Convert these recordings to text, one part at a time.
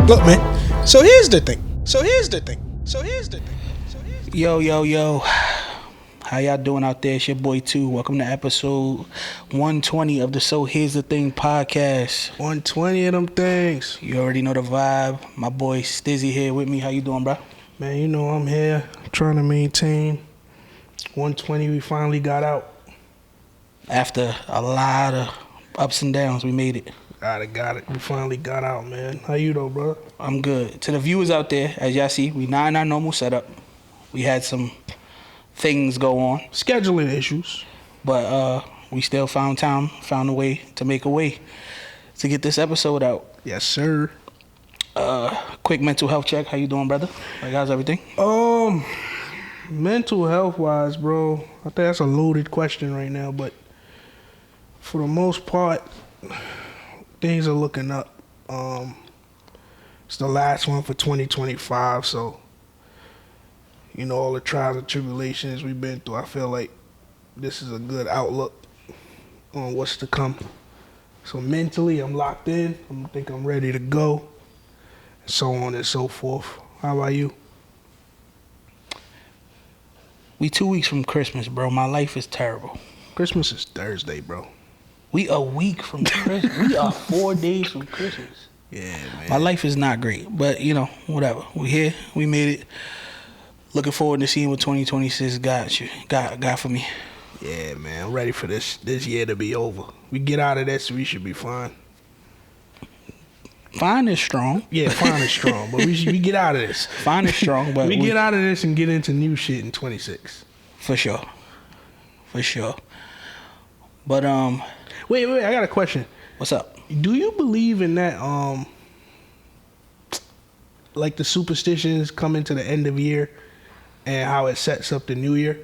Look, man. So here's the thing. Yo. How y'all doing out there? It's your boy 2. Welcome to episode 120 of the So Here's the Thing podcast. 120 of them things. You already know the vibe. My boy Stizzy here with me. How you doing, bro? Man, you know I'm here trying to maintain 120. We finally got out. After a lot of ups and downs, we made it. Got it. We finally got out, man. How you though, bro? I'm good. To the viewers out there, as y'all see, we not in our normal setup. We had some things go on. Scheduling issues. But we still found a way to make a way to get this episode out. Yes, sir. Quick mental health check. How you doing, brother? How's everything? Mental health wise, bro, I think that's a loaded question right now, but for the most part, things are looking up. It's the last one for 2025, so you know, all the trials and tribulations we've been through, I feel like this is a good outlook on what's to come. So mentally, I'm locked in. I think I'm ready to go, and so on and so forth. How about you? We 2 weeks from Christmas, bro. My life is terrible. Christmas is Thursday, bro. We a week from Christmas. We are 4 days from Christmas. Yeah, man. My life is not great, but you know, whatever. We here. We made it. Looking forward to seeing what 2026 got for me. Yeah, man. I'm ready for this year to be over. We get out of this, we should be fine. Fine is strong. Yeah, fine is strong, but we get out of this. Fine is strong, but we get out of this and get into new shit in 26. For sure. But wait, I got a question. What's up? Do you believe in that like the superstitions coming to the end of year and how it sets up the new year?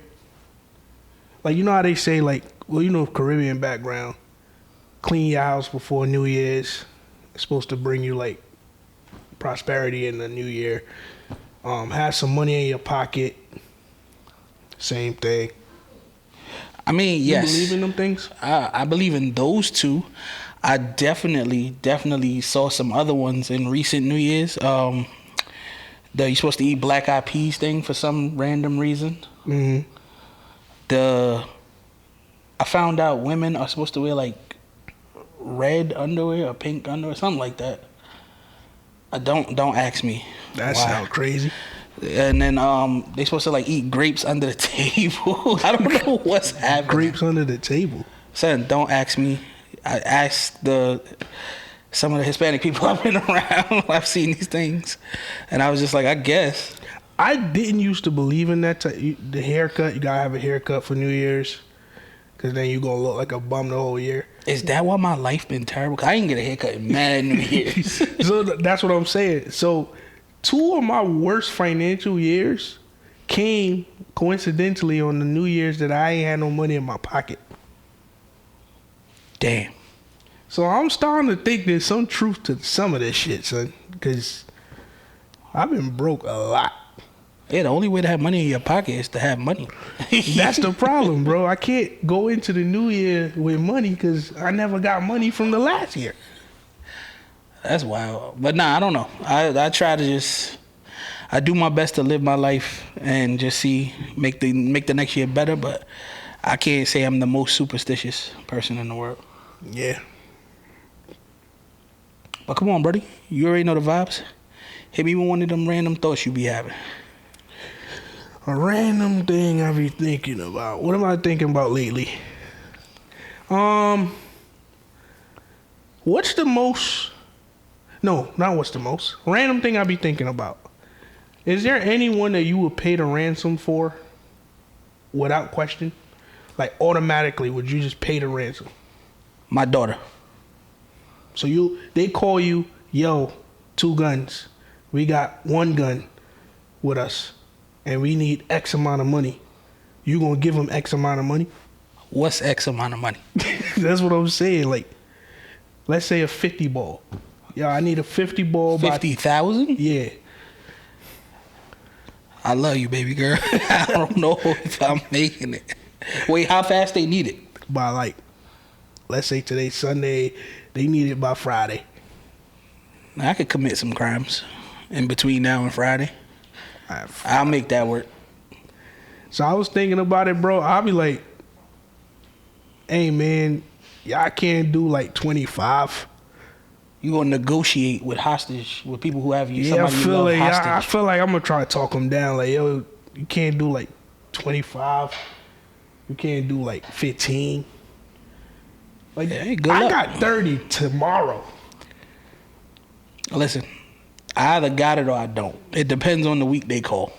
Like, you know how they say, like, well, you know, Caribbean background, clean your house before New Year's. It's supposed to bring you, like, prosperity in the new year. Have some money in your pocket. Same thing. I mean, yes. You believe in them things? I believe in those two. I definitely saw some other ones in recent New Year's. You're supposed to eat black eyed peas thing for some random reason. Mm-hmm. I found out women are supposed to wear like red underwear or pink underwear, something like that. Don't ask me. That sounds crazy. And then they supposed to like eat grapes under the table. I don't know what's happening. Grapes under the table. Son, don't ask me. I asked some of the Hispanic people I've been around. I've seen these things, and I was just like, I guess. I didn't used to believe in that. The haircut, you gotta have a haircut for New Year's, because then you gonna look like a bum the whole year. Is that why my life been terrible? 'Cause I didn't get a haircut in mad New Year's. So that's what I'm saying. So 2 of my worst financial years came coincidentally on the New Year's that I ain't had no money in my pocket. Damn. So I'm starting to think there's some truth to some of this shit, son, because I've been broke a lot. Yeah, the only way to have money in your pocket is to have money. That's the problem, bro. I can't go into the new year with money because I never got money from the last year. That's wild. But nah, I don't know. I try to I do my best to live my life and just make the next year better, but I can't say I'm the most superstitious person in the world. Yeah. But come on, buddy. You already know the vibes. Hit me with one of them random thoughts you be having. A random thing I be thinking about. What am I thinking about lately? What's the most... No, not what's the most. Random thing I be thinking about. Is there anyone that you would pay the ransom for without question? Like, automatically, would you just pay the ransom? My daughter. So they call you, yo, 2 guns. We got 1 gun with us, and we need X amount of money. You gonna give them X amount of money? What's X amount of money? That's what I'm saying. Like, let's say a 50 ball. Yo, I need a 50 ball. 50,000? Yeah. I love you, baby girl. I don't know if I'm making it. Wait, how fast they need it? By like, let's say today's Sunday, they need it by Friday. I could commit some crimes in between now and Friday. I'll make that work. So I was thinking about it, bro. I'll be like, hey, man, y'all can't do like 25. You gonna negotiate with people who have you? Yeah, Somebody you love like hostage. I feel like I'm gonna try to talk them down. Like, yo, you can't do like 25. You can't do like 15. Like, Hey, good I luck. got 30 tomorrow. Listen, I either got it or I don't. It depends on the week they call.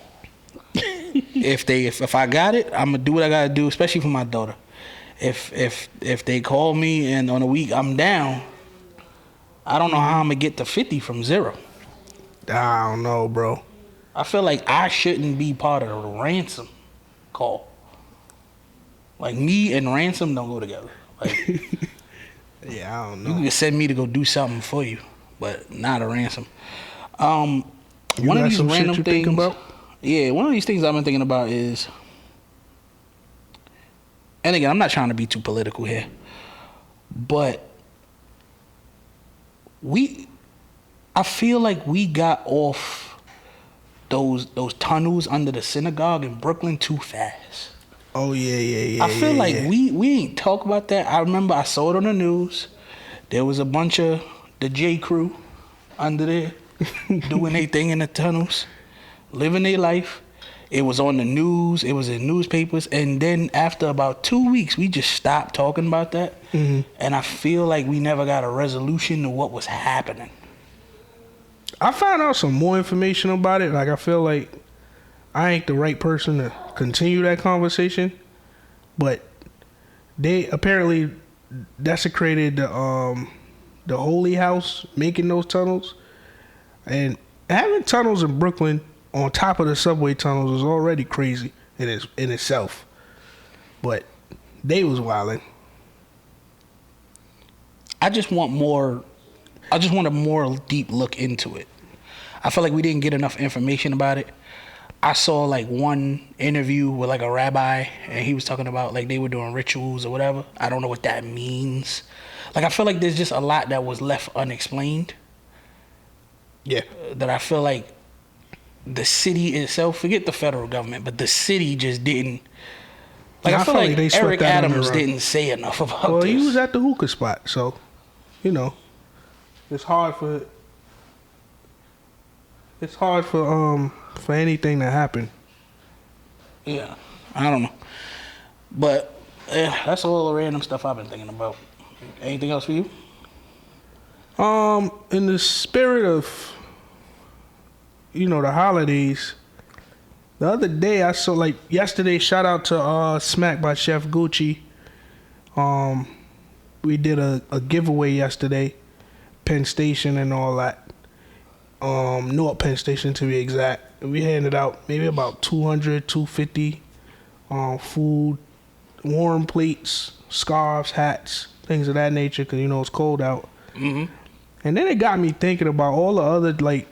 If I got it, I'm gonna do what I gotta do, especially for my daughter. If they call me and on a week I'm down, I don't know how I'm gonna get to 50 from 0. I don't know, bro. I feel like I shouldn't be part of the ransom call. Like, me and ransom don't go together. Like, Yeah, I don't you know. can send me to go do something for you, but not a ransom. You One of got these some shit random you things. thinking about? Yeah, one of these things I've been thinking about is, and again, I'm not trying to be too political here, but I feel like we got off those tunnels under the synagogue in Brooklyn too fast. Oh yeah. I feel like yeah. we ain't talk about that. I remember I saw it on the news. There was a bunch of the J crew under there doing their thing in the tunnels, living their life. It was on the news. It was in newspapers. And then after about 2 weeks, we just stopped talking about that. Mm-hmm. And I feel like we never got a resolution to what was happening. I found out some more information about it. Like, I feel like I ain't the right person to continue that conversation, but they apparently desecrated the Holy House making those tunnels, and having tunnels in Brooklyn on top of the subway tunnels is already crazy in itself. But they was wilding. I just want a more deep look into it. I feel like we didn't get enough information about it. I saw like one interview with like a rabbi, and he was talking about like they were doing rituals or whatever. I don't know what that means. Like, I feel like there's just a lot that was left unexplained. Yeah. That I feel like the city itself, forget the federal government, but the city just didn't. Like, Yeah, I feel like they swept Eric that under the Adams rug. didn't say enough about Well, this. he was at the hookah spot, so it's hard for anything to happen. Yeah, I don't know. But that's all the random stuff I've been thinking about. Anything else for you? In the spirit of the holidays, the other day I saw, like yesterday, shout out to Smack by Chef Gucci. We did a giveaway yesterday, Penn Station and all that. Newark Penn Station to be exact. We handed out maybe about 200, 250 food, warm plates, scarves, hats, things of that nature, because it's cold out. Mm-hmm. And then it got me thinking about all the other like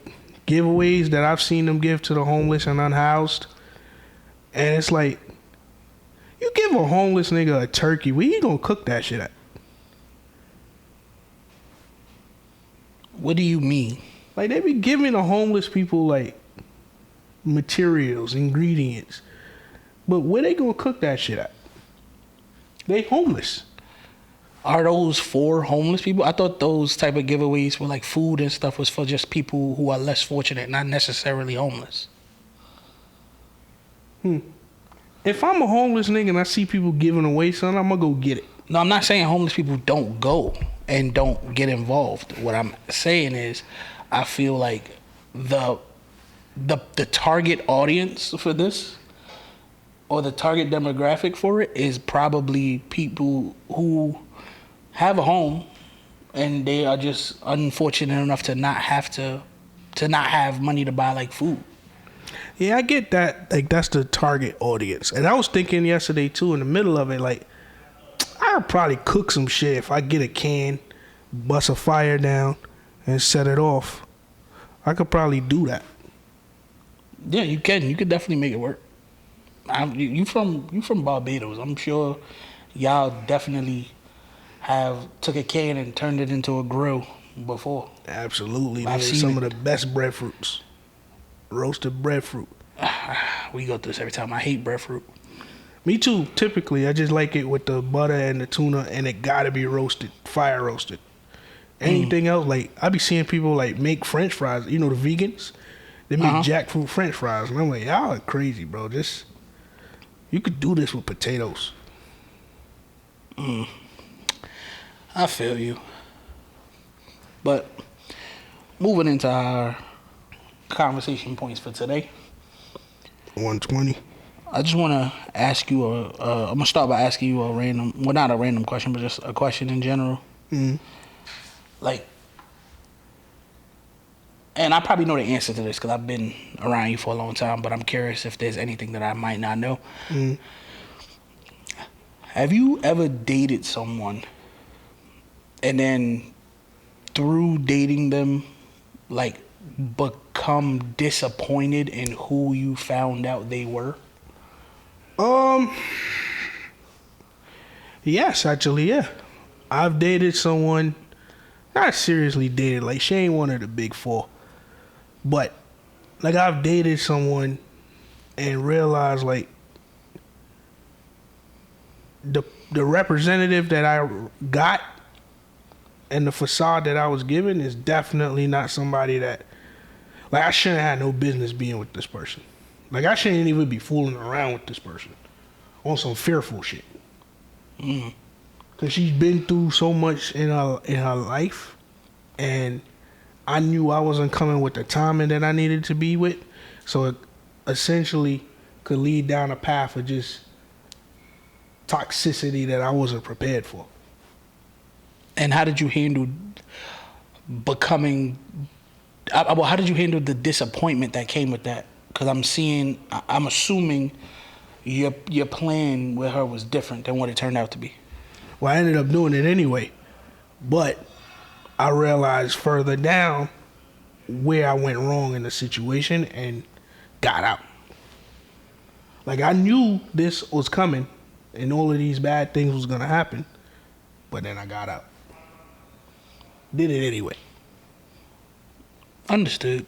giveaways that I've seen them give to the homeless and unhoused. And it's like, you give a homeless nigga a turkey, where you gonna cook that shit at? What do you mean? Like, they be giving the homeless people like materials, ingredients, but where they gonna cook that shit at? They homeless. Are those for homeless people? I thought those type of giveaways were like food and stuff was for just people who are less fortunate, not necessarily homeless. If I'm a homeless nigga and I see people giving away something, I'm gonna go get it. No, I'm not saying homeless people don't go and don't get involved. What I'm saying is, I feel like the target audience for this, or the target demographic for it, is probably people who have a home and they are just unfortunate enough to not have money to buy like food. Yeah, I get that. Like, that's the target audience. And I was thinking yesterday too, in the middle of it, like, I'd probably cook some shit if I get a can, bust a fire down, and set it off. I could probably do that. Yeah, you can. You could definitely make it work. You from Barbados? I'm sure y'all definitely have took a can and turned it into a grill before. Absolutely. I've They're seen some it. of the best breadfruits. Roasted breadfruit. We go through this every time. I hate breadfruit. Me too. Typically, I just like it with the butter and the tuna, and it gotta be roasted, fire roasted. Anything else, like I be seeing people like make French fries. You know, the vegans, they make jackfruit French fries, and I'm like, y'all are crazy, bro. Just you could do this with potatoes. I feel you. But moving into our conversation points for today, 120. I just want to ask you I'm gonna start by asking you a random, well, not a random question, but just a question in general. Like, and I probably know the answer to this because I've been around you for a long time, but I'm curious if there's anything that I might not know. Have you ever dated someone and then through dating them, like, become disappointed in who you found out they were? Yes, actually, yeah. I've dated someone, not seriously dated, like she ain't one of the big four. But like I've dated someone and realized like the representative that I got and the facade that I was given is definitely not somebody that like I shouldn't have no business being with this person. Like I shouldn't even be fooling around with this person on some fearful shit. Cause she's been through so much in her life, and I knew I wasn't coming with the timing that I needed to be with, so it essentially could lead down a path of just toxicity that I wasn't prepared for. And how did you handle becoming? Well, how did you handle the disappointment that came with that? Because I'm assuming your plan with her was different than what it turned out to be. Well, I ended up doing it anyway, but I realized further down where I went wrong in the situation and got out. Like I knew this was coming and all of these bad things was gonna happen, but then I got out. Did it anyway. Understood.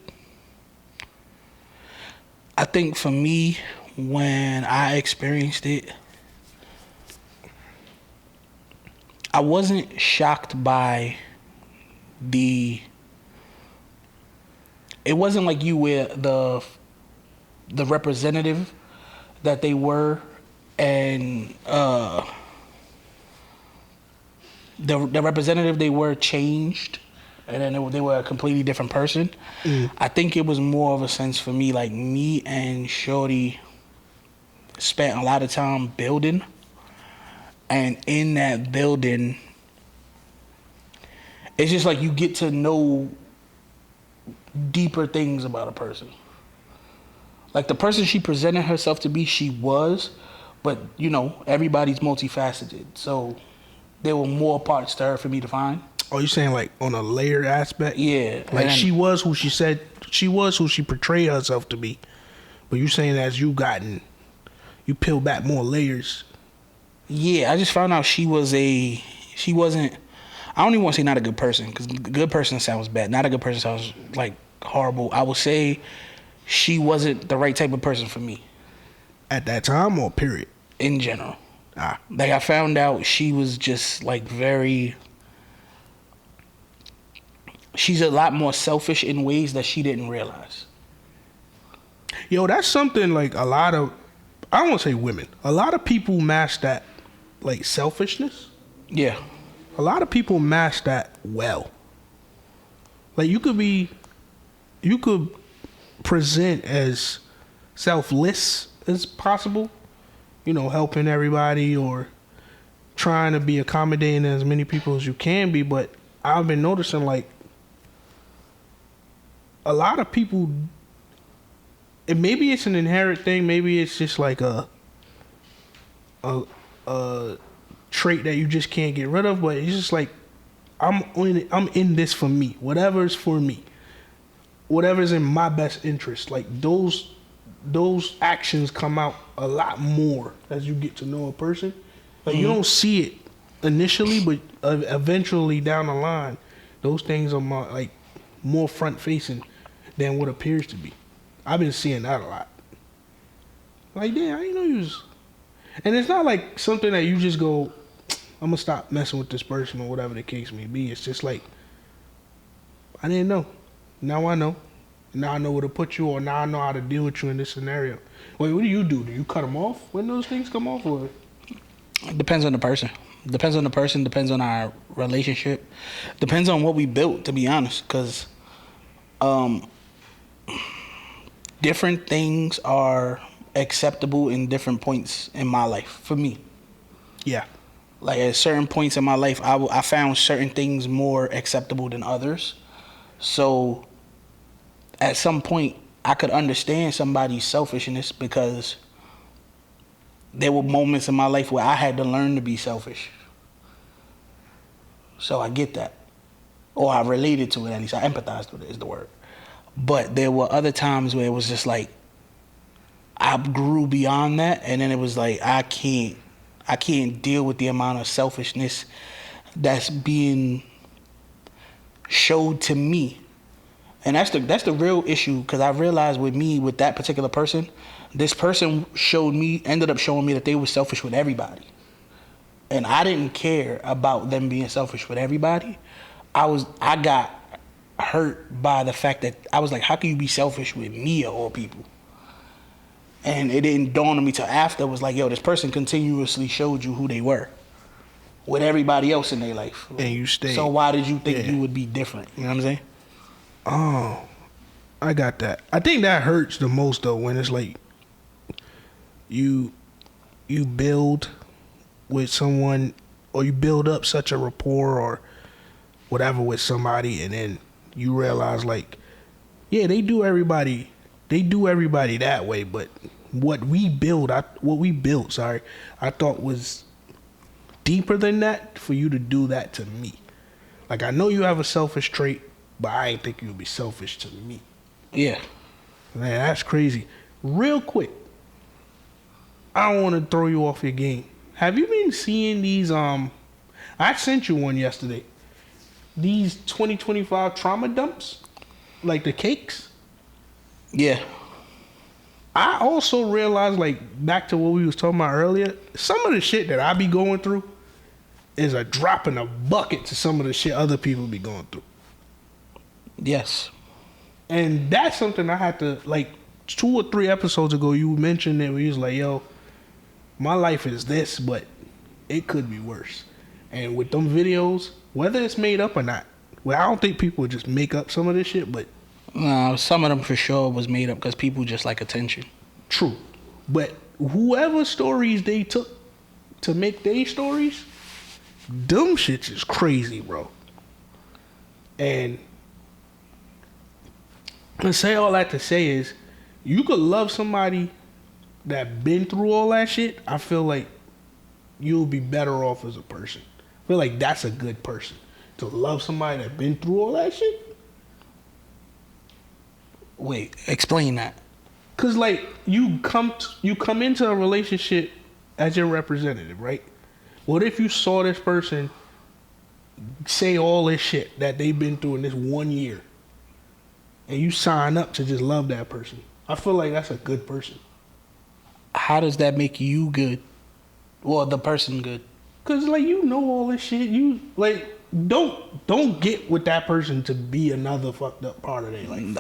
I think for me, when I experienced it, I wasn't shocked by it wasn't like you were the representative that they were, and the representative they were changed, and then they were a completely different person. I think it was more of a sense for me, like me and Shorty spent a lot of time building, and in that building, it's just like you get to know deeper things about a person. Like the person she presented herself to be, she was, but you know, everybody's multifaceted. So there were more parts to her for me to find. Oh, you saying like on a layered aspect? Yeah. Like she was who she said she was, who she portrayed herself to be. But you saying as you peel back more layers. Yeah, I just found out she wasn't, I don't even want to say not a good person, because good person sounds bad. Not a good person sounds like horrible. I would say she wasn't the right type of person for me. At that time or period? In general. Like I found out she was just like she's a lot more selfish in ways that she didn't realize. Yo, that's something like a lot of, I don't want to say women, a lot of people mask that like selfishness. Yeah. A lot of people mask that well. Like you could present as selfless as possible, you know, helping everybody or trying to be accommodating to as many people as you can be, but I've been noticing like a lot of people, and maybe it's an inherent thing, maybe it's just like a trait that you just can't get rid of, but it's just like I'm in this for me. Whatever's for me. Whatever's in my best interest. Like those actions come out a lot more as you get to know a person. Like you don't see it initially, but eventually down the line, Those things are more front facing than what appears to be. I've been seeing that a lot. Like, damn, I didn't know you was. And it's not like something that you just go, I'm gonna stop messing with this person or whatever the case may be. It's just like, I didn't know. Now I know. Now I know where to put you, or now I know how to deal with you in this scenario. Wait, what do you do? Do you cut them off when those things come off, or? It depends on the person. Depends on the person. Depends on our relationship. Depends on what we built. To be honest, because different things are acceptable in different points in my life. For me, Yeah. like at certain points in my life, I found certain things more acceptable than others. So at some point, I could understand somebody's selfishness because there were moments in my life where I had to learn to be selfish. So I get that. Or I related to it, at least. I empathized with it, is the word. But there were other times where it was just like, I grew beyond that, and then it was like, I can't deal with the amount of selfishness that's being showed to me. And that's the real issue, because I realized with that particular person, this person ended up showing me that they were selfish with everybody. And I didn't care about them being selfish with everybody. I got hurt by the fact that I was like, how can you be selfish with me of all people? And it didn't dawn on me till after. It was like, yo, this person continuously showed you who they were with everybody else in their life. And you stayed. So why did you think you would be different? You know what I'm saying? Oh, I got that. I think that hurts the most though, when it's like you build with someone, or you build up such a rapport or whatever with somebody, and then you realize like, yeah, they do everybody that way, but what we built, I thought was deeper than that for you to do that to me. Like, I know you have a selfish trait, but I ain't think you'd be selfish to me. Yeah. Man, that's crazy. Real quick, I don't want to throw you off your game. Have you been seeing these, I sent you one yesterday, these 2025 trauma dumps? Like the cakes? Yeah. I also realized, like, back to what we was talking about earlier, some of the shit that I be going through is a drop in a bucket to some of the shit other people be going through. Yes. And that's something I had to, like, 2 or 3 episodes ago, you mentioned it where you was like, yo, my life is this, but it could be worse. And with them videos, whether it's made up or not, well, I don't think people would just make up some of this shit, but... No, some of them for sure was made up because people just like attention. True. But whoever stories they took to make their stories, them shits is crazy, bro. And to say all that to say is, you could love somebody that been through all that shit. I feel like you'll be better off as a person. I feel like that's a good person. To love somebody that been through all that shit. Wait, explain that. Cause like you come into a relationship as your representative, right? What if you saw this person say all this shit that they've been through in this 1 year, and you sign up to just love that person? I feel like that's a good person. How does that make you good? Well, the person good. Cause like, you know all this shit. You like don't get with that person to be another fucked up part of their life.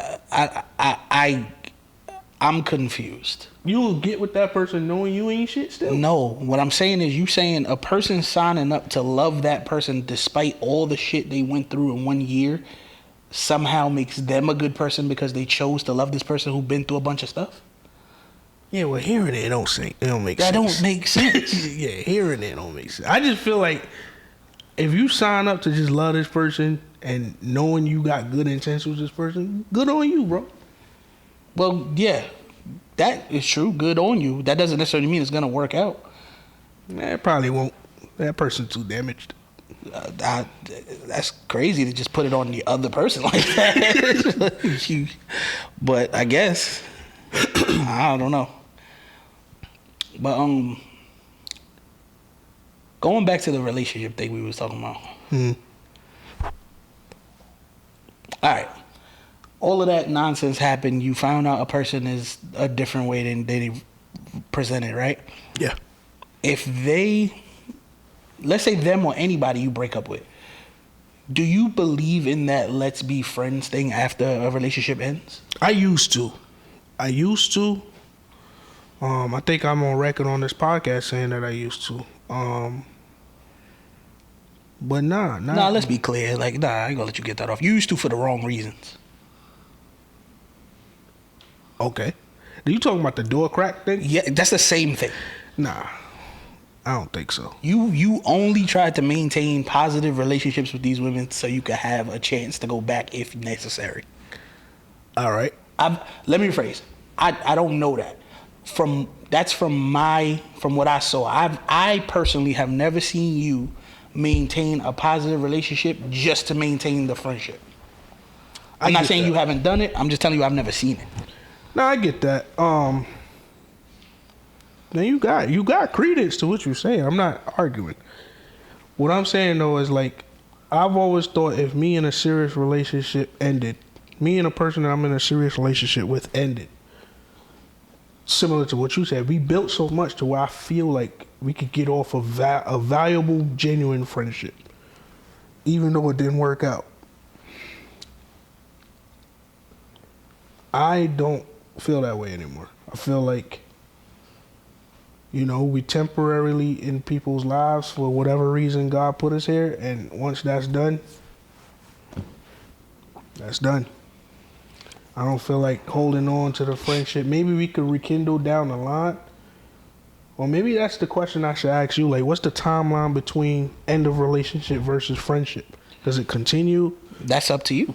I'm confused. You'll get with that person knowing you ain't shit still? No, what I'm saying is, you saying a person signing up to love that person despite all the shit they went through in 1 year somehow makes them a good person because they chose to love this person who's been through a bunch of stuff? Yeah, well, hearing it don't make sense. That don't make sense. Yeah, hearing it don't make sense. I just feel like if you sign up to just love this person and knowing you got good intentions with this person, good on you, bro. Well, yeah, that is true. Good on you. That doesn't necessarily mean it's gonna work out. It probably won't. That person's too damaged. That's crazy to just put it on the other person like that. But I guess I don't know. But going back to the relationship thing we was talking about. All right. All of that nonsense happened. You found out a person is a different way than they presented, right? Yeah. If they, let's say them or anybody you break up with, do you believe in that let's be friends thing after a relationship ends? I used to. I think I'm on record on this podcast saying that I used to. But nah. Nah, let's be clear. Like, nah, I ain't gonna let you get that off. You used to for the wrong reasons. Okay. Are you talking about the door crack thing? Yeah, that's the same thing. Nah, I don't think so. You only tried to maintain positive relationships with these women so you could have a chance to go back if necessary. All right. Let me rephrase. I don't know that. From what I saw. I personally have never seen you maintain a positive relationship just to maintain the friendship. I'm not saying you haven't done it. I'm just telling you I've never seen it. No, I get that. Now you got credence to what you're saying. I'm not arguing. What I'm saying though is like, I've always thought if me and a serious relationship ended, me and a person that I'm in a serious relationship with ended, similar to what you said, we built so much to where I feel like we could get off a valuable, genuine friendship, even though it didn't work out. I don't feel that way anymore. I feel like, we temporarily in people's lives for whatever reason God put us here, and once that's done, that's done. I don't feel like holding on to the friendship. Maybe we could rekindle down the line. Or maybe that's the question I should ask you. Like, what's the timeline between end of relationship versus friendship? Does it continue? That's up to you.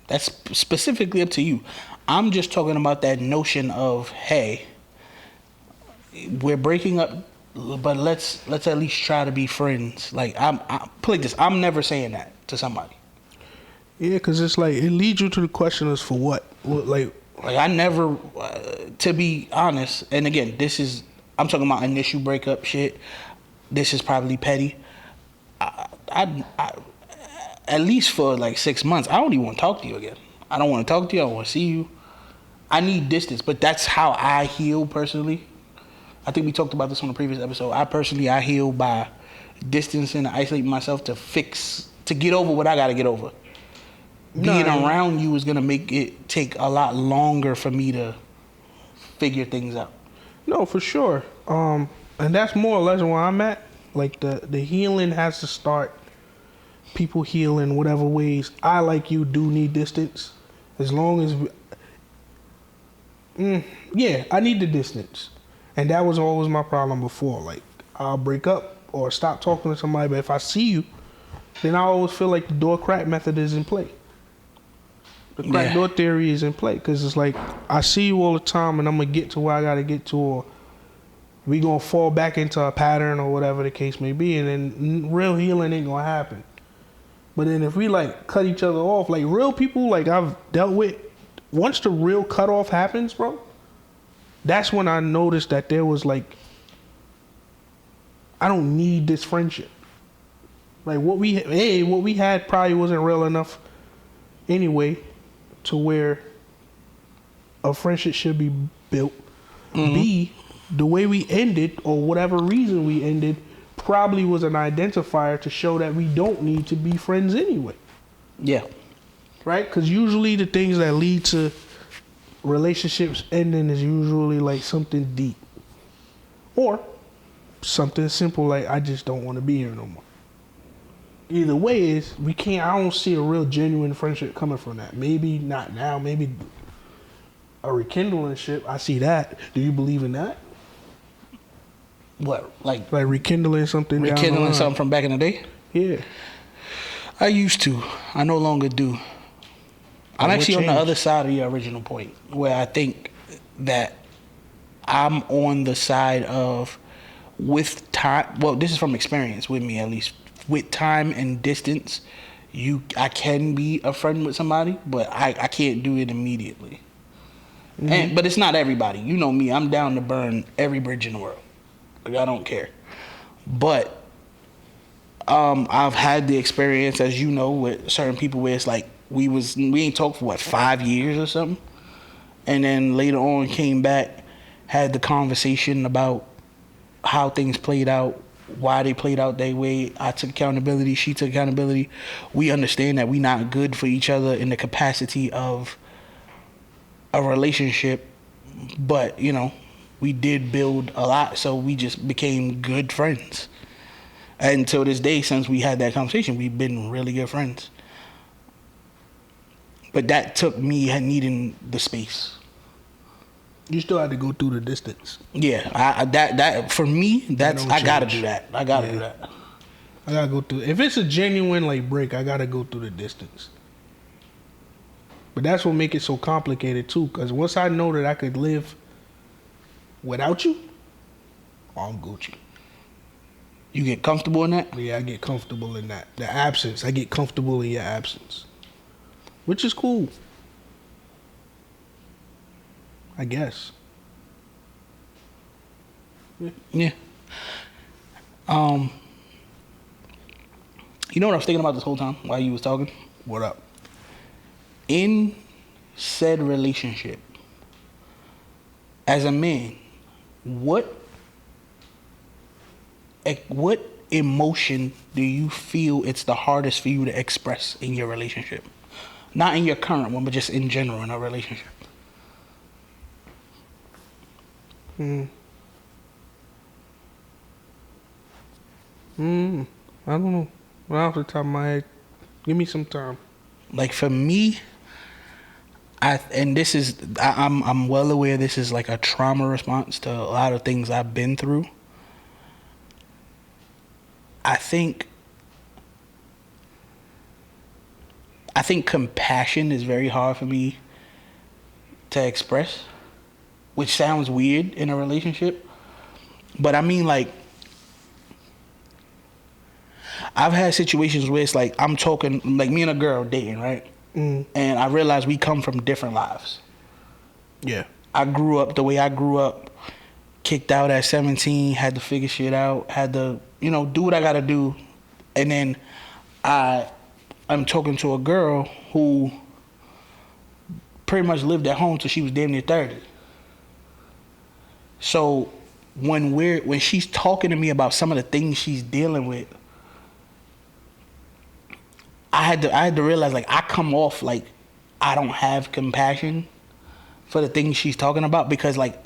That's specifically up to you. I'm just talking about that notion of, hey, we're breaking up, but let's at least try to be friends. Like, I'm put like this. I'm never saying that to somebody. Yeah, because it's like, it leads you to the question is for what? Like I never, to be honest, and again, I'm talking about initial breakup shit. This is probably petty. I at least for like 6 months, I don't even want to talk to you again. I don't want to talk to you. I don't want to see you. I need distance, but that's how I heal personally. I think we talked about this on the previous episode. I heal by distancing and isolating myself to get over what I got to get over. Being around you is going to make it take a lot longer for me to figure things out. No, for sure. And that's more or less where I'm at. Like, the healing has to start. People heal in whatever ways. I, like you, do need distance. As long as... I need the distance. And that was always my problem before. Like, I'll break up or stop talking to somebody, but if I see you, then I always feel like the door crack method is in play. The crack door theory is in play, because it's like, I see you all the time and I'm going to get to where I got to get to, or we going to fall back into a pattern or whatever the case may be, and then real healing ain't going to happen. But then if we like cut each other off, like real people like I've dealt with, once the real cutoff happens, bro, that's when I noticed that there was like, I don't need this friendship. Like what we had probably wasn't real enough anyway to where a friendship should be built. Mm-hmm. B, the way we ended or whatever reason we ended probably was an identifier to show that we don't need to be friends anyway. Yeah. Right? Because usually the things that lead to relationships ending is usually like something deep. Or something simple like, I just don't want to be here no more. Either way is, I don't see a real genuine friendship coming from that. Maybe not now, maybe a rekindling ship. I see that. Do you believe in that? What, like rekindling something? Rekindling something from back in the day? Yeah. I used to. I no longer do. I'm actually on the other side of your original point, where I think that I'm on the side of, with time, well, this is from experience with me at least, with time and distance, I can be a friend with somebody, but I can't do it immediately. Mm-hmm. But it's not everybody. You know me, I'm down to burn every bridge in the world. Like, I don't care. But I've had the experience, as you know, with certain people where it's like we ain't talked for what 5 years or something, and then later on came back, had the conversation about how things played out, why they played out that way. I took accountability, she took accountability. We understand that we not good for each other in the capacity of a relationship, but we did build a lot, so we just became good friends. And until this day, since we had that conversation, we've been really good friends. But that took me needing the space. You still had to go through the distance. Yeah, that for me, I gotta do that. I gotta do that. I gotta go through. If it's a genuine like break, I gotta go through the distance. But that's what make it so complicated too. Because once I know that I could live without you, I'm Gucci. You get comfortable in that? Yeah, I get comfortable in that. The absence, I get comfortable in your absence, which is cool. I guess. Yeah. You know what I was thinking about this whole time while you was talking? What up? In said relationship, as a man, what emotion do you feel it's the hardest for you to express in your relationship? Not in your current one, but just in general in a relationship. I don't know. Right off the top of my head, give me some time. Like for me, I'm well aware this is like a trauma response to a lot of things I've been through. I think compassion is very hard for me to express, which sounds weird in a relationship. But I mean, like, I've had situations where it's like I'm talking, like me and a girl dating, right? And I realize we come from different lives. Yeah. I grew up the way I grew up, kicked out at 17, had to figure shit out, had to, do what I gotta do. And then I'm talking to a girl who pretty much lived at home till she was damn near 30. So when she's talking to me about some of the things she's dealing with, I had to realize, like, I come off like I don't have compassion for the things she's talking about, because like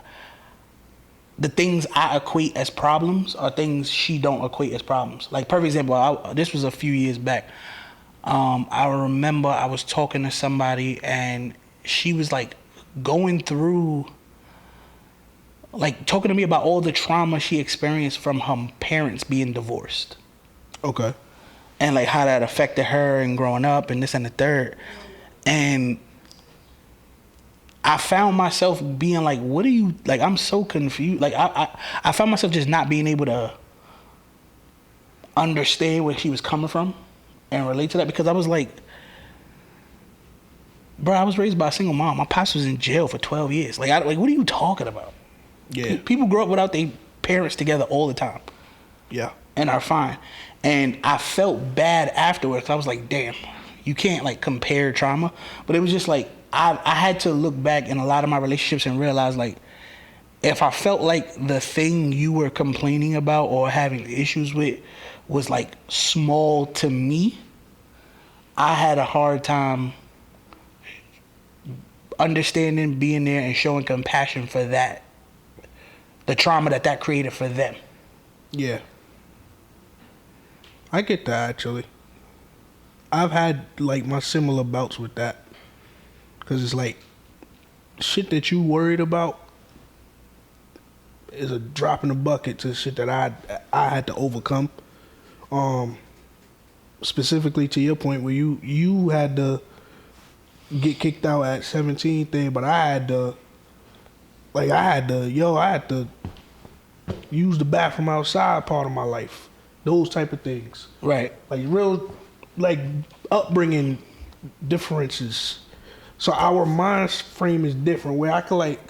the things I equate as problems are things she don't equate as problems. Like, perfect example, this was a few years back. I remember I was talking to somebody and she was like going through, like talking to me about all the trauma she experienced from her parents being divorced. Okay. And like how that affected her and growing up and this and the third. And I found myself being like, what are you, like, I'm so confused. Like I found myself just not being able to understand where she was coming from and relate to that, because I was like, bro, I was raised by a single mom. My pops was in jail for 12 years. Like, what are you talking about? Yeah. People grow up without their parents together all the time. Yeah. And are fine. And I felt bad afterwards. I was like, damn, you can't like compare trauma. But it was just like, I had to look back in a lot of my relationships and realize, like, if I felt like the thing you were complaining about or having issues with was like small to me, I had a hard time understanding, being there, and showing compassion for that, the trauma that created for them. Yeah. I get that, actually. I've had like my similar bouts with that, because it's like shit that you worried about is a drop in the bucket to shit that I had to overcome. Specifically to your point where you had to get kicked out at 17 thing, but I had to use the bathroom outside part of my life. Those type of things. Right. Like real, like upbringing differences. So our mind frame is different, where I can like,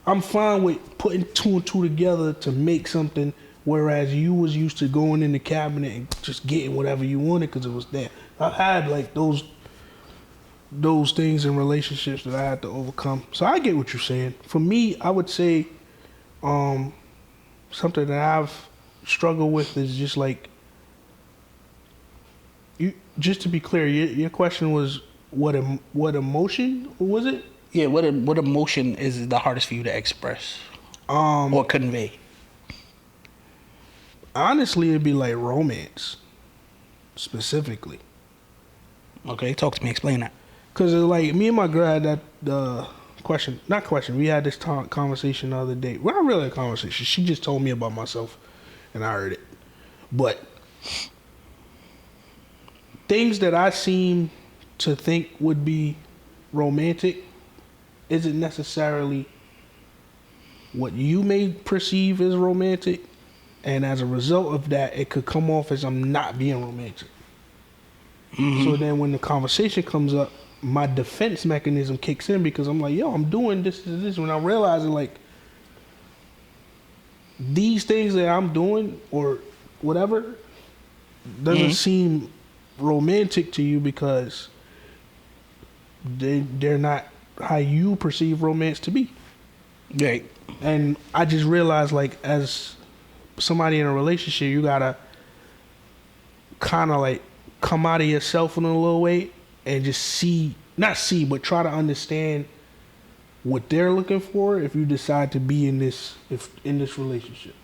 I'm fine with putting two and two together to make something, whereas you was used to going in the cabinet and just getting whatever you wanted because it was there. I've had like those things in relationships that I had to overcome. So I get what you're saying. For me, I would say something that I've struggled with is just like you. Just to be clear, your question was what emotion was it? Yeah, what emotion is the hardest for you to express or convey? Honestly, it'd be like romance, specifically. Okay, talk to me. Explain that. Cause like me and my girl had that not question. We had this conversation the other day. Well, not really a conversation. She just told me about myself, and I heard it. But things that I seem to think would be romantic isn't necessarily what you may perceive as romantic, and as a result of that, it could come off as I'm not being romantic. Mm-hmm. So then when the conversation comes up, my defense mechanism kicks in because I'm like, yo, I'm doing this. When I realize like these things that I'm doing or whatever doesn't seem romantic to you because they're not how you perceive romance to be. Right. And I just realized like as somebody in a relationship, you gotta kind of like come out of yourself in a little way and just but try to understand what they're looking for if you decide to be in this relationship.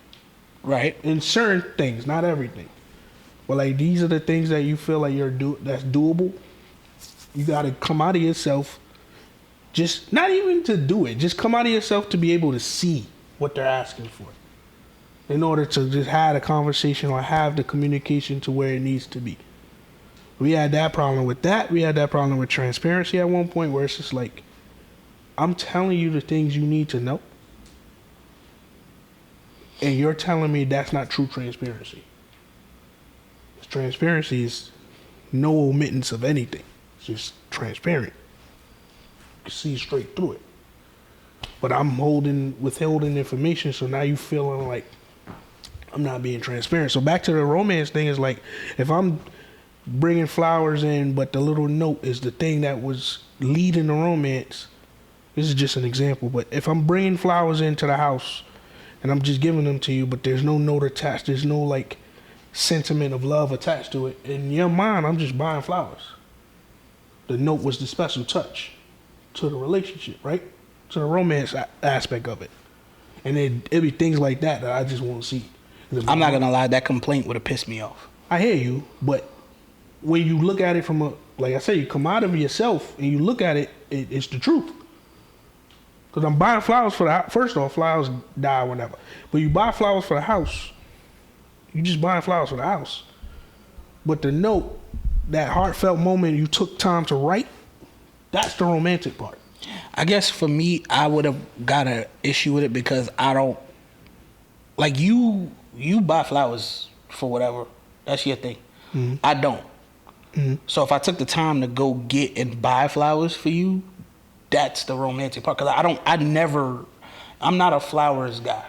Right. In certain things, not everything. But like these are the things that you feel like that's doable. You gotta come out of yourself. Just not even to do it. Just come out of yourself to be able to see what they're asking for. In order to just have a conversation or have the communication to where it needs to be. We had that problem with that. We had that problem with transparency at one point where it's just like, I'm telling you the things you need to know. And you're telling me that's not true transparency. Transparency is no omittance of anything. It's just transparent. You can see straight through it. But I'm withholding information, so now you feeling like I'm not being transparent. So back to the romance thing is like, if I'm bringing flowers in, but the little note is the thing that was leading the romance. This is just an example, but if I'm bringing flowers into the house and I'm just giving them to you, but there's no note attached, there's no like sentiment of love attached to it, in your mind, I'm just buying flowers. The note was the special touch to the relationship, right? To the romance aspect of it. And it'd be things like that I just won't see. I'm not gonna lie, that complaint would have pissed me off. I hear you, but when you look at it from like I said, you come out of yourself and you look at it, it's the truth. Because I'm buying flowers for the house. First off, flowers die whenever. But you buy flowers for the house, you just buying flowers for the house. But the note, that heartfelt moment you took time to write, that's the romantic part. I guess for me, I would have got an issue with it because I don't, like you buy flowers for whatever. That's your thing. Mm-hmm. I don't. Mm-hmm. So if I took the time to go get and buy flowers for you, that's the romantic part. Because I'm not a flowers guy.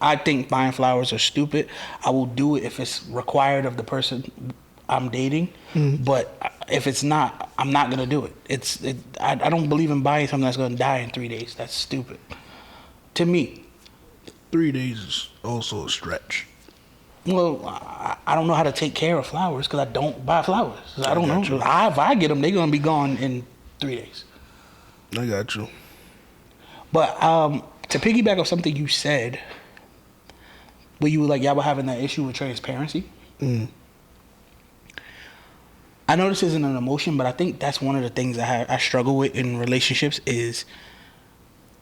I think buying flowers are stupid. I will do it if it's required of the person I'm dating. Mm-hmm. But if it's not, I'm not going to do it. I don't believe in buying something that's going to die in 3 days. That's stupid. To me. 3 days is also a stretch. Well, I don't know how to take care of flowers because I don't buy flowers. I don't know. If I get them, they're going to be gone in 3 days. I got you. But to piggyback off something you said, where you were like, y'all were having that issue with transparency. Mm. I know this isn't an emotion, but I think that's one of the things I struggle with in relationships is,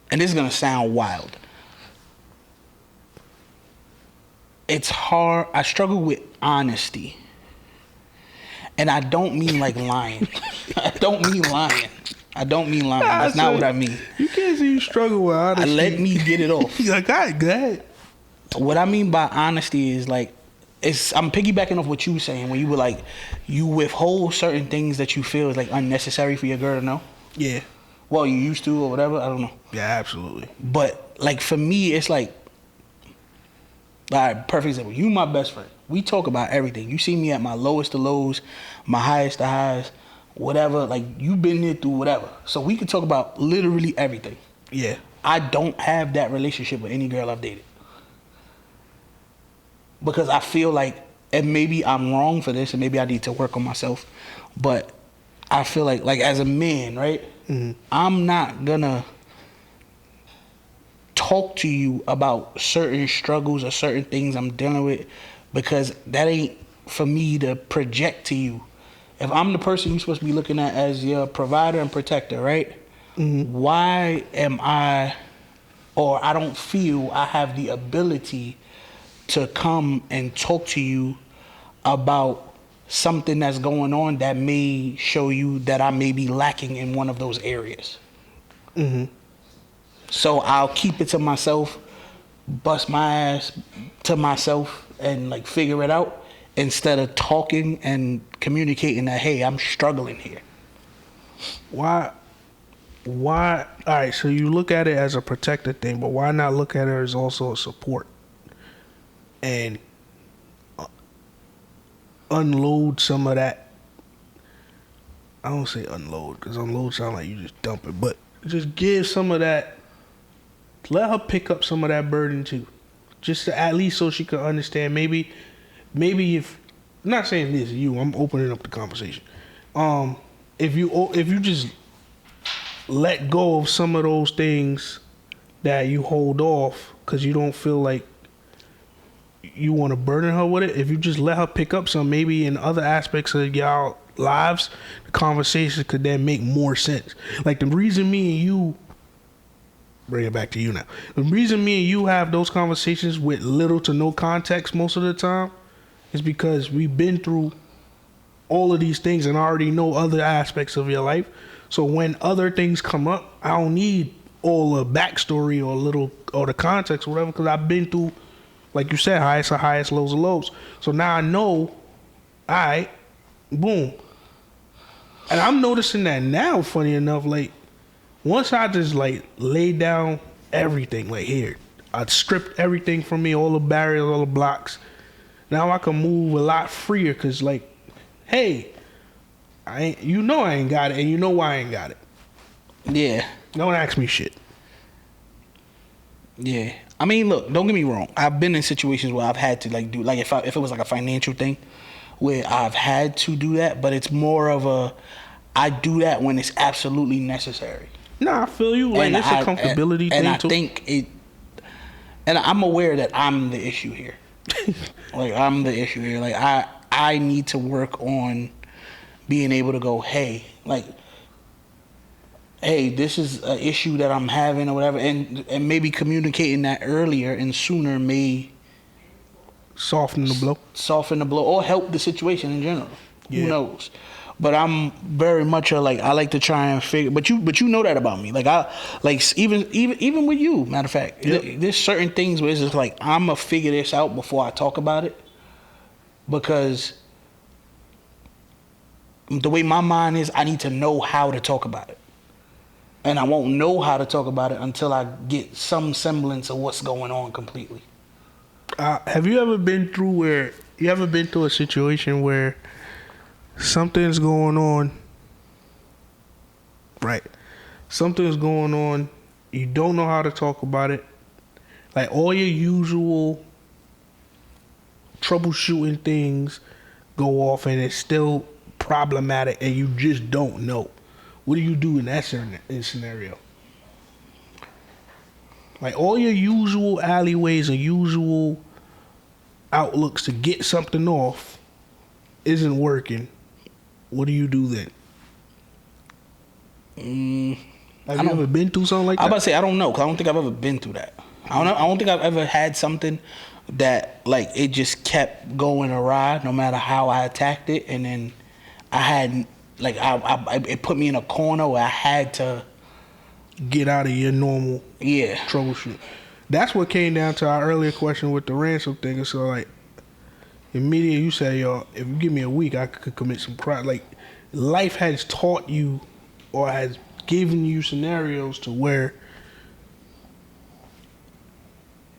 and this is going to sound wild, it's hard. I struggle with honesty. And I don't mean like lying. I don't mean lying. That's not what I mean. You can't say you struggle with honesty. Let me get it off. You're like, all right, go ahead. What I mean by honesty is like, I'm piggybacking off what you were saying when you were like, you withhold certain things that you feel is like unnecessary for your girl to know. Yeah. Well, you used to or whatever. I don't know. Yeah, absolutely. But like for me, it's like, All right, perfect example. You my best friend. We talk about everything. You see me at my lowest of lows, my highest of highs, whatever. Like, you've been there through whatever. So we can talk about literally everything. Yeah. I don't have that relationship with any girl I've dated. Because I feel like, and maybe I'm wrong for this, and maybe I need to work on myself, but I feel like as a man, right? Mm-hmm. I'm not gonna talk to you about certain struggles or certain things I'm dealing with, because that ain't for me to project to you. If I'm the person you're supposed to be looking at as your provider and protector, right? Mm-hmm. Why am I, or I don't feel I have the ability to come and talk to you about something that's going on that may show you that I may be lacking in one of those areas. Mm-hmm. So I'll keep it to myself, bust my ass to myself, and like figure it out, instead of talking and communicating that, hey, I'm struggling here. Why? All right, so you look at it as a protected thing, but why not look at it as also a support and unload some of that? I don't say unload, because unload sounds like you just dump it, but just give some of that. Let her pick up some of that burden too, just to, at least so she can understand. Maybe if, I'm not saying this is you, I'm opening up the conversation. If you just let go of some of those things that you hold off because you don't feel like you want to burden her with it, if you just let her pick up some, maybe in other aspects of y'all lives, the conversation could then make more sense. Like the reason me and you, bring it back to you now, the reason me and you have those conversations with little to no context most of the time is because we've been through all of these things and already know other aspects of your life. So when other things come up, I don't need all the backstory or the context or whatever, because I've been through, like you said, highest of highest, lows of lows. So now I know, all right, boom. And I'm noticing that now, funny enough, like once I just like laid down everything, like here, I stripped everything from me, all the barriers, all the blocks. Now I can move a lot freer, because like, hey, I ain't got it, and you know why I ain't got it. Yeah. Don't ask me shit. Yeah. I mean, look, don't get me wrong. I've been in situations where I've had to like do, like if it was like a financial thing where I've had to do that, but it's more of a, I do that when it's absolutely necessary. Nah, I feel you. Like, it's a comfortability thing and I too. think it, and I'm aware that I'm the issue here. Like, I'm the issue here. Like, I need to work on being able to go, hey, like, hey, this is an issue that I'm having or whatever, and maybe communicating that earlier and sooner may Soften the blow. Soften the blow or help the situation in general. Yeah. Who knows? But I'm very much a, like, I like to try and figure. But you know that about me. Like, I like even with you. Matter of fact, Yep. there's certain things where it's just like I'm gonna figure this out before I talk about it, because the way my mind is, I need to know how to talk about it, and I won't know how to talk about it until I get some semblance of what's going on completely. Have you ever been through a situation where something's going on, right? Something's going on, you don't know how to talk about it. Like all your usual troubleshooting things go off and it's still problematic and you just don't know. What do you do in that scenario? Like all your usual alleyways and usual outlooks to get something off isn't working. What do you do then? Have you ever been through something like that? I'm about to say I don't know, because I don't think I've ever been through that. I don't think I've ever had something that like it just kept going awry no matter how I attacked it, and then I had like it put me in a corner where I had to get out of your normal troubleshoot. That's what came down to our earlier question with the ransom thing. And so like immediately you say, yo, if you give me a week, I could commit some crime. Like life has taught you or has given you scenarios to where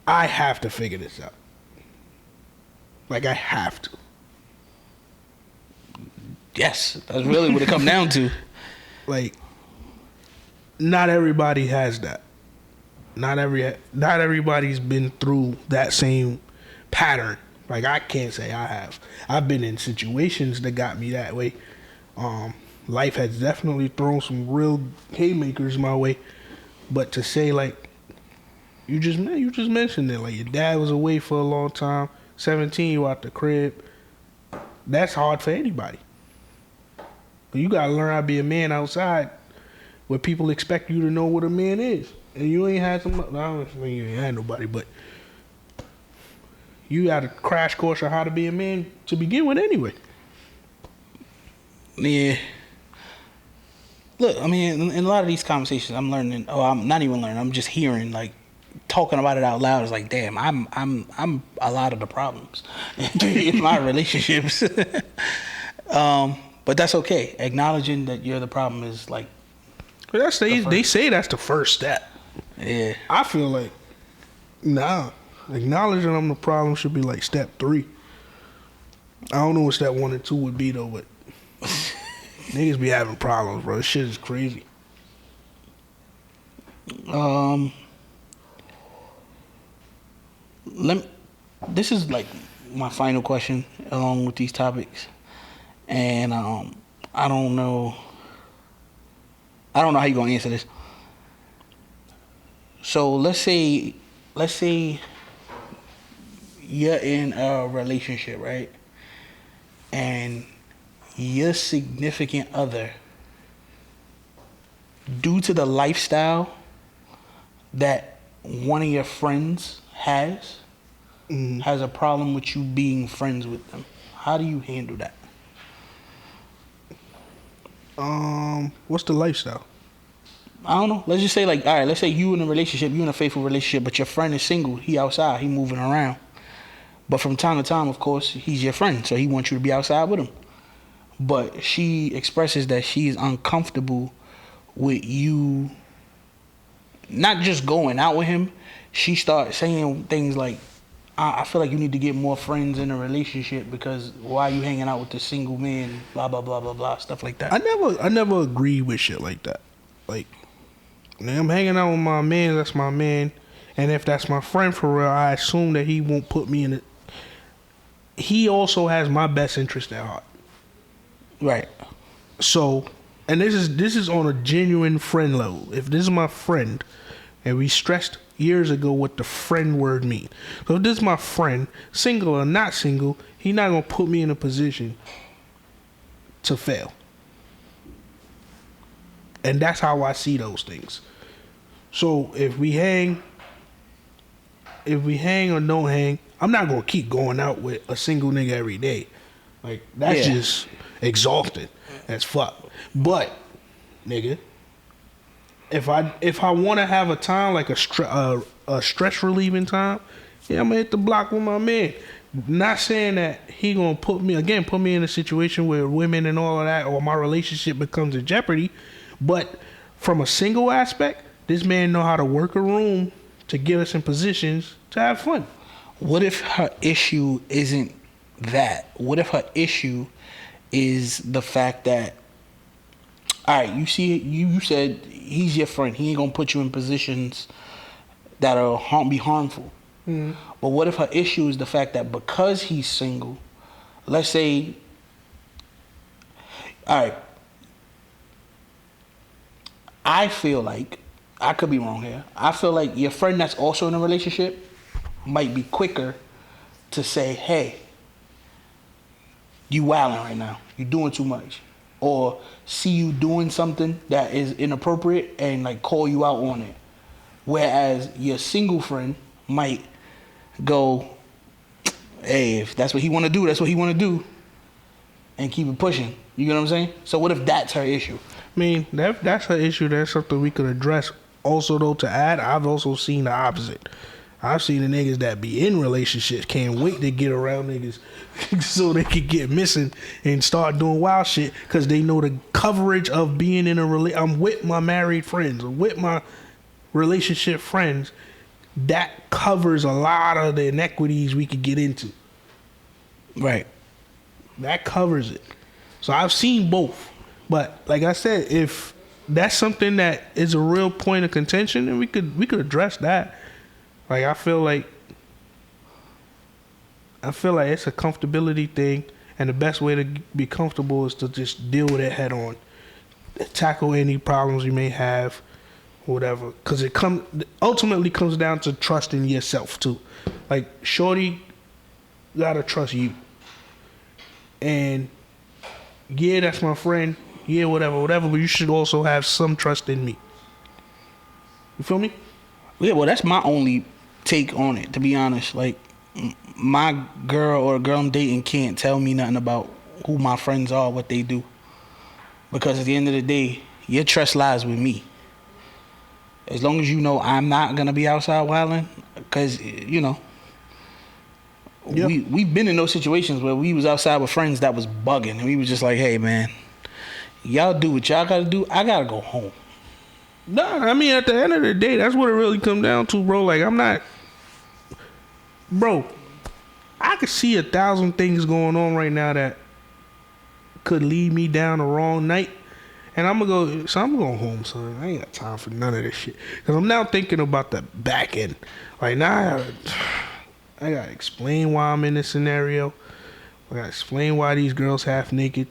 I have to figure this out. Like I have to. Yes, that's really what it comes down to. Like, not everybody has that. Not everybody's been through that same pattern. Like I can't say I have. I've been in situations that got me that way. Life has definitely thrown some real haymakers my way. But to say like you just mentioned it, like your dad was away for a long time, 17, you out the crib. That's hard for anybody. But you gotta learn how to be a man outside where people expect you to know what a man is. And you ain't had some, I don't mean you ain't had nobody, but you got a crash course on how to be a man to begin with anyway. Yeah. Look, I mean, in a lot of these conversations, I'm learning. Oh, I'm not even learning. I'm just hearing, like, talking about it out loud. Is like, damn, I'm a lot of the problems in my relationships. But that's okay. Acknowledging that you're the problem is like. But they say that's the first step. Yeah. I feel like, nah, acknowledging I'm the problem should be like step 3. I don't know what step 1 and 2 would be though, but niggas be having problems, bro. This shit is crazy. This is like my final question along with these topics, and I don't know how you gonna answer this. So let's say you're in a relationship, right? And your significant other, due to the lifestyle that one of your friends has a problem with you being friends with them. How do you handle that? What's the lifestyle? I don't know. Let's just say like, all right, let's say you in a relationship, you in a faithful relationship, but your friend is single. He outside, he moving around. But from time to time, of course, he's your friend, so he wants you to be outside with him. But she expresses that she's uncomfortable with you not just going out with him. She starts saying things like, I feel like you need to get more friends in a relationship because why are you hanging out with this single man, blah, blah, blah, blah, blah, stuff like that. I never agree with shit like that. Like, I'm hanging out with my man, that's my man. And if that's my friend for real, I assume that he won't put me in it. He also has my best interest at heart. Right. So, and this is on a genuine friend level. If this is my friend, and we stressed years ago what the friend word means. So if this is my friend, single or not single, he's not gonna put me in a position to fail. And that's how I see those things. So if we hang or don't hang, I'm not gonna keep going out with a single nigga every day. Like that's just exhausting as fuck. But nigga, if I want to have a time like a stress relieving time, yeah, I'm gonna hit the block with my man. Not saying that he gonna put me in a situation where women and all of that or my relationship becomes in jeopardy. But from a single aspect, this man know how to work a room to get us in positions to have fun. What if her issue isn't that? What if her issue is the fact that, all right, you see, you said he's your friend. He ain't gonna put you in positions that'll be harmful. Mm-hmm. But what if her issue is the fact that because he's single, let's say, all right, I feel like, I could be wrong here, I feel like your friend that's also in a relationship might be quicker to say, hey, you wilding right now. You doing too much. Or see you doing something that is inappropriate and like call you out on it. Whereas your single friend might go, hey, if that's what he want to do, that's what he want to do. And keep it pushing. You get what I'm saying? So what if that's her issue? I mean, that's her issue. That's something we could address. Also, though, to add, I've also seen the opposite. I've seen the niggas that be in relationships can't wait to get around niggas so they can get missing and start doing wild shit because they know the coverage of being in a relationship. I'm with my married friends or with my relationship friends. That covers a lot of the inequities we could get into. Right. That covers it. So I've seen both. But like I said, if that's something that is a real point of contention, then we could address that. Like I feel like it's a comfortability thing, and the best way to be comfortable is to just deal with it head on. Tackle any problems you may have, whatever. Because ultimately comes down to trusting yourself too. Like shorty gotta trust you. And yeah, that's my friend. Yeah, whatever. But you should also have some trust in me. You feel me? Yeah, well, that's my only take on it, to be honest. Like, my girl or a girl I'm dating can't tell me nothing about who my friends are, what they do. Because at the end of the day, your trust lies with me. As long as you know I'm not going to be outside wilding, because, you know, Yep. we've been in those situations where we was outside with friends that was bugging, and we was just like, hey, man, y'all do what y'all got to do. I got to go home. Nah, I mean, at the end of the day, that's what it really comes down to, bro. Like, I'm not... Bro, I could see 1,000 things going on right now that could lead me down the wrong night. And I'm going home, son. I ain't got time for none of this shit. Because I'm now thinking about the back end. Like, now I gotta explain why I'm in this scenario. I gotta explain why these girls half naked.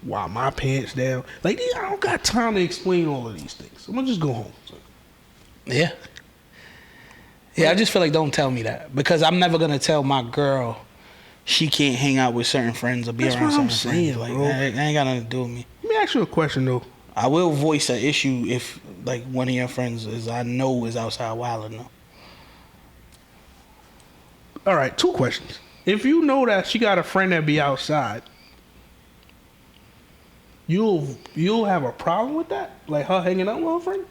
Why my pants down. Like, I don't got time to explain all of these things. I'm gonna just go home. So. Yeah. Yeah, I just feel like don't tell me that. Because I'm never going to tell my girl she can't hang out with certain friends or be That's around what I'm certain saying, friends. Like, bro. that ain't got nothing to do with me. Let me ask you a question, though. I will voice an issue if, like, one of your friends is outside wilding, though. All right, 2 questions. If you know that she got a friend that be outside, you'll have a problem with that? Like her hanging out with her friend?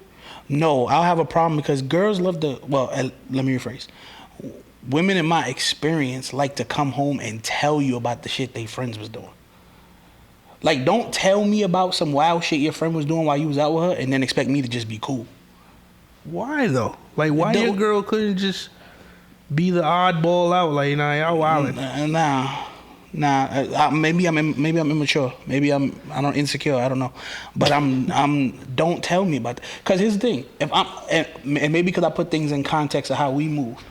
No, I'll have a problem because girls love to, well, let me rephrase. Women in my experience like to come home and tell you about the shit they friends was doing. Like, don't tell me about some wild shit your friend was doing while you was out with her and then expect me to just be cool. Why though? Like, why your girl couldn't just be the oddball out? Like, nah, y'all wildin'. Maybe I'm immature. Maybe I'm insecure. I don't know. But don't tell me about that. Cause here's the thing. If I'm and maybe because I put things in context of how we move.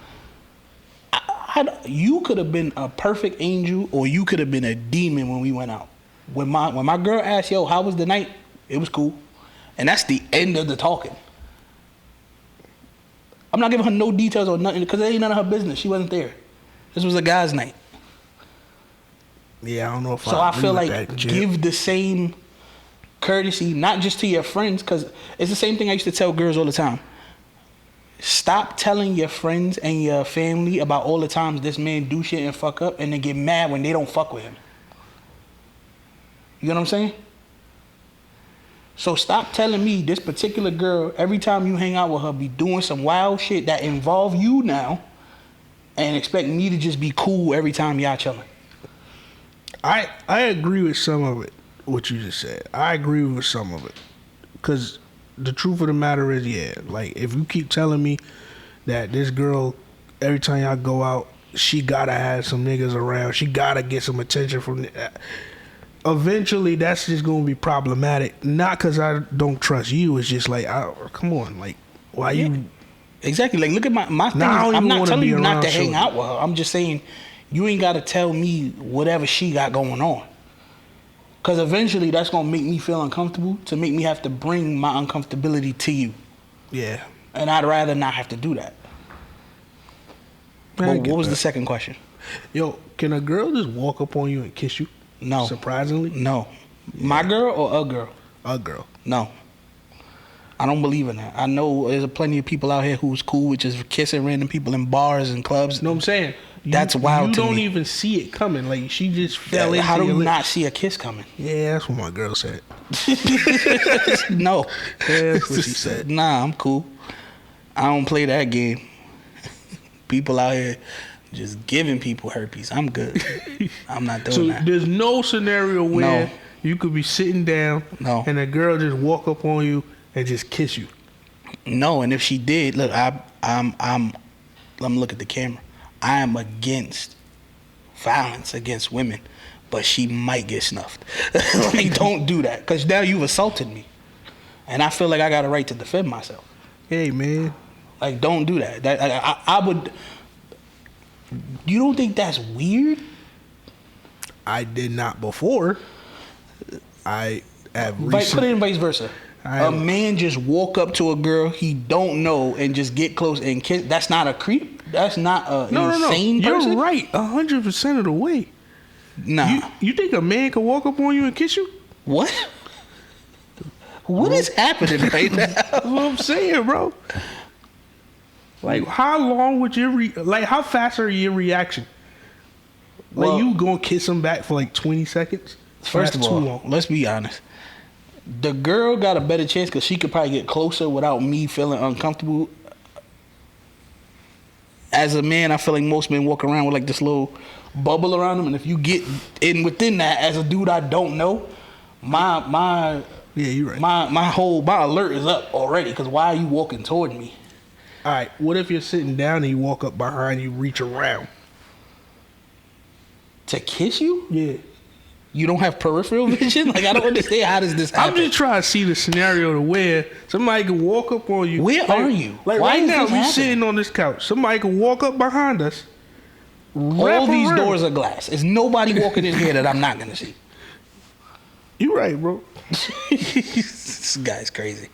You could have been a perfect angel, or you could have been a demon when we went out. When my girl asked, "Yo, how was the night?" It was cool, and that's the end of the talking. I'm not giving her no details or nothing because it ain't none of her business. She wasn't there. This was a guy's night. Yeah, I don't know if so I feel like give the same courtesy, not just to your friends, because it's the same thing I used to tell girls all the time. Stop telling your friends and your family about all the times this man do shit and fuck up, and then get mad when they don't fuck with him. You know what I'm saying? So stop telling me this particular girl, every time you hang out with her, be doing some wild shit that involve you now, and expect me to just be cool every time y'all chilling. I agree with some of it, what you just said. I agree with some of it. Because the truth of the matter is, yeah, like, if you keep telling me that this girl, every time y'all go out, she gotta have some niggas around, she gotta get some attention from... Eventually, that's just gonna be problematic. Not because I don't trust you, it's just like, come on, like, why you... Exactly, like, look at my thing. I'm not telling you not to hang out with her. I'm just saying, you ain't gotta tell me whatever she got going on. Because eventually, that's gonna make me feel uncomfortable, to make me have to bring my uncomfortability to you. Yeah. And I'd rather not have to do that. What was the second question? Yo, can a girl just walk up on you and kiss you? No. Surprisingly? No. My girl or a girl? A girl. No. I don't believe in that. I know there's plenty of people out here who's cool with just kissing random people in bars and clubs. You know what I'm saying? That's wild to me. You don't even see it coming. Like, she just fell into How do your you lips. not see a kiss coming? Yeah, that's what my girl said. No. Yeah, that's what she said. Nah, I'm cool. I don't play that game. People out here just giving people herpes. I'm good. I'm not doing that. So there's no scenario where you could be sitting down and a girl just walk up on you and just kiss you. No, and if she did, look, let me look at the camera. I am against violence against women, but she might get snuffed. Like, don't do that, because now you've assaulted me, and I feel like I got a right to defend myself. Hey, man. Like, don't do that. I would. You don't think that's weird? I did not before. I have Put it in vice versa. A man just walk up to a girl he don't know and just get close and kiss. That's not a creep. That's not a insane person. You're right, 100% of the way. Nah. You think a man can walk up on you and kiss you? What? What is happening right now? That's what I'm saying, bro. Like, how long would how fast are your reaction? Like, Well, you gonna kiss him back for like 20 seconds? First of all, let's be honest. The girl got a better chance because she could probably get closer without me feeling uncomfortable. As a man, I feel like most men walk around with like this little bubble around them, and if you get in within that as a dude I don't know, my yeah, you're right. My alert is up already. Because why are you walking toward me? All right, what if you're sitting down and you walk up behind you, reach around to kiss you? Yeah. You don't have peripheral vision? Like, I don't understand. How does this happen? I'm just trying to see the scenario to where somebody can walk up on you. Where are you? Like, Why right is now, this we happening? sitting on this couch. Somebody can walk up behind us. All these doors are glass. There's nobody walking in here that I'm not going to see. You right, bro. This guy's crazy.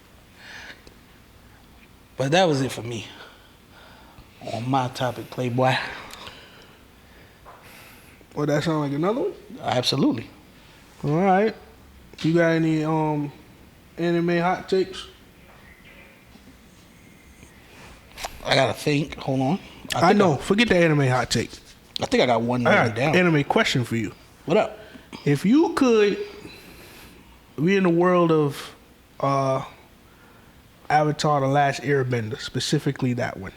But that was it for me. On my topic, Playboy. Well, that sound like another one? Absolutely. All right. You got any anime hot takes? I gotta think. Hold on. I know. Forget the anime hot take. I think I got one I written got down. an anime question for you. What up? If you could be in the world of Avatar: The Last Airbender, specifically that one.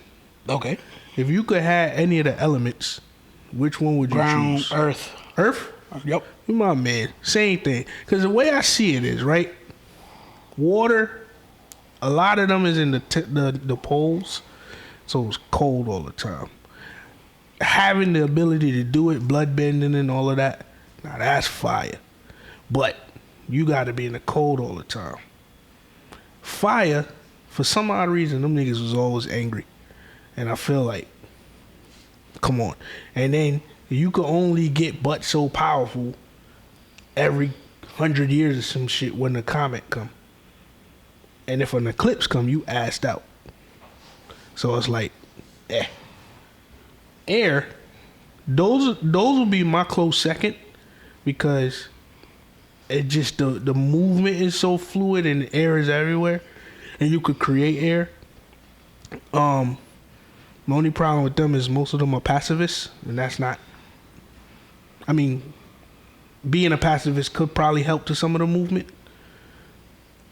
Okay. If you could have any of the elements, which one would you Ground, choose? earth. Earth? Yep. You my man. Same thing. Because the way I see it is, right? Water, a lot of them is in the poles, so it's cold all the time. Having the ability to do it, blood bending and all of that, now that's fire. But you got to be in the cold all the time. Fire, for some odd reason, them niggas was always angry. And I feel like, come on. And then you could only get but so powerful every 100 years or some shit when the comet come. And if an eclipse come, you assed out. So it's like, Air, those will be my close second, because it just the movement is so fluid and air is everywhere, and you could create air. My only problem with them is most of them are pacifists, and that's not. I mean, being a pacifist could probably help to some of the movement,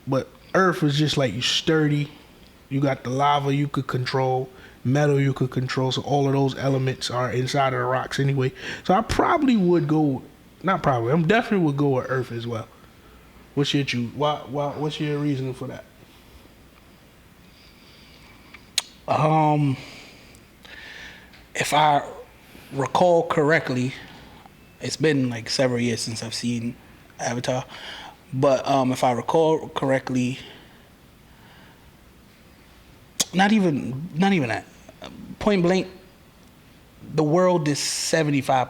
but Earth is just like you sturdy. You got the lava you could control, metal you could control, so all of those elements are inside of the rocks anyway. So I probably would go, not probably, I'm definitely would go with Earth as well. What's your choose? What's your reason for that? If I recall correctly, it's been like several years since I've seen Avatar, but if I recall correctly, not even that. Point blank, the world is 75.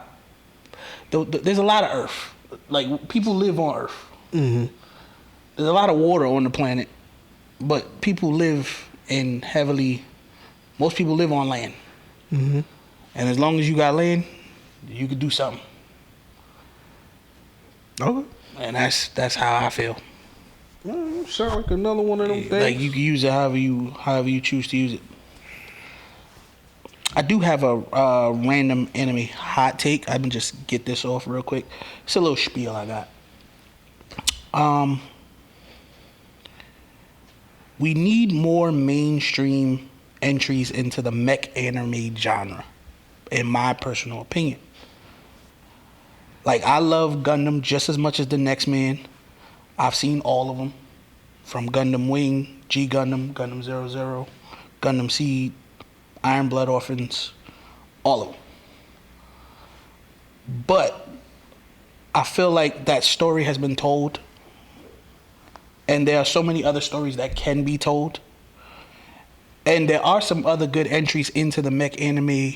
There's a lot of Earth. Like, people live on Earth. Mm-hmm. There's a lot of water on the planet, but people live in most people live on land. Mm-hmm. And as long as you got land, you could do something. Okay. And that's how I feel. Sound like another one of them things. Like, you can use it however you choose to use it. I do have a random enemy hot take. I can just get this off real quick. It's a little spiel I got. We need more mainstream entries into the mech anime genre, in my personal opinion. Like, I love Gundam just as much as the next man. I've seen all of them, from Gundam Wing, G Gundam, Gundam 00, Gundam Seed, Iron Blood Orphans, all of them. But I feel like that story has been told, and there are so many other stories that can be told. And there are some other good entries into the mech anime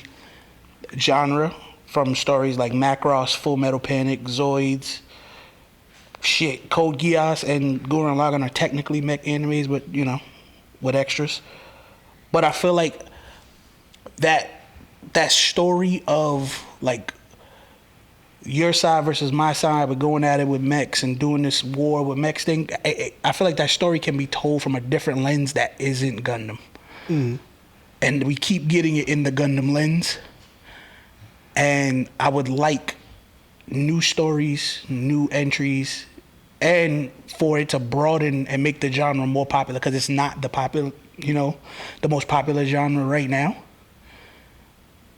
genre from stories like Macross, Full Metal Panic, Zoids, Code Geass, and Gurren Lagann are technically mech animes, but with extras. But I feel like that story of like your side versus my side, but going at it with mechs and doing this war with mechs thing, I feel like that story can be told from a different lens that isn't Gundam. And we keep getting it in the Gundam lens. And I would like new stories, new entries, and for it to broaden and make the genre more popular, because it's not the most popular genre right now.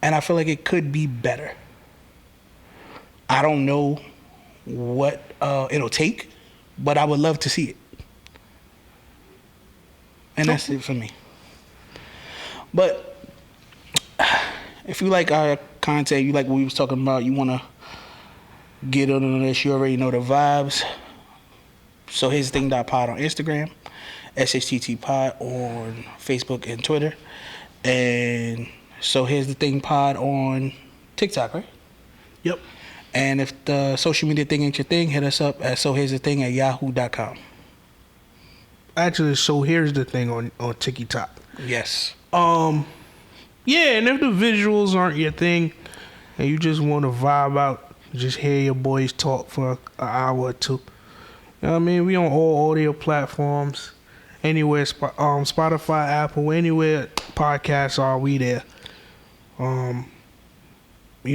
And I feel like it could be better. I don't know what it'll take, but I would love to see it. And that's it for me. But if you like our content, you like what we was talking about, you want to get on this, you already know the vibes. So here's the thing.pod on Instagram, SHTT pod on Facebook and Twitter. And so here's the thing pod on TikTok, right? Yep. And if the social media thing ain't your thing, hit us up at sohere'sthething@yahoo.com. Actually, so here's the thing on TikTok. Yes. Yeah, and if the visuals aren't your thing and you just want to vibe out, just hear your boys talk for an hour or two. You know what I mean? We on all audio platforms. Anywhere, Spotify, Apple, anywhere podcasts are, we there. You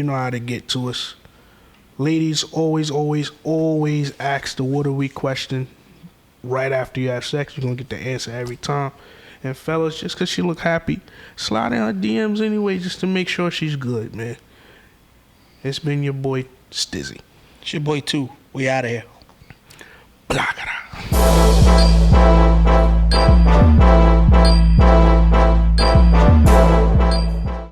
know how to get to us. Ladies, always ask the what are we question right after you have sex. You're going to get the answer every time. And fellas, just because she look happy, slide in her DMs anyway just to make sure she's good, man. It's been your boy, Stizzy. It's your boy, too. We out of here. Blah, blah, blah.